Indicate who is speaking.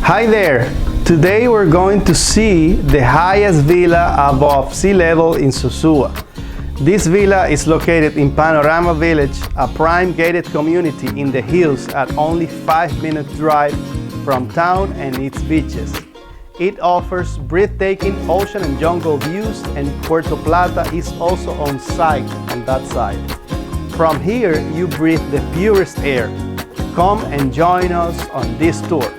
Speaker 1: Hi there! Today we're going to see the highest villa above sea level in Sosua. This villa is located in Panorama Village, a prime gated community in the hills at only 5-minute drive from town and its beaches. It offers breathtaking ocean and jungle views, and Puerto Plata is also on site on that side. From here, you breathe the purest air. Come and join us on this tour.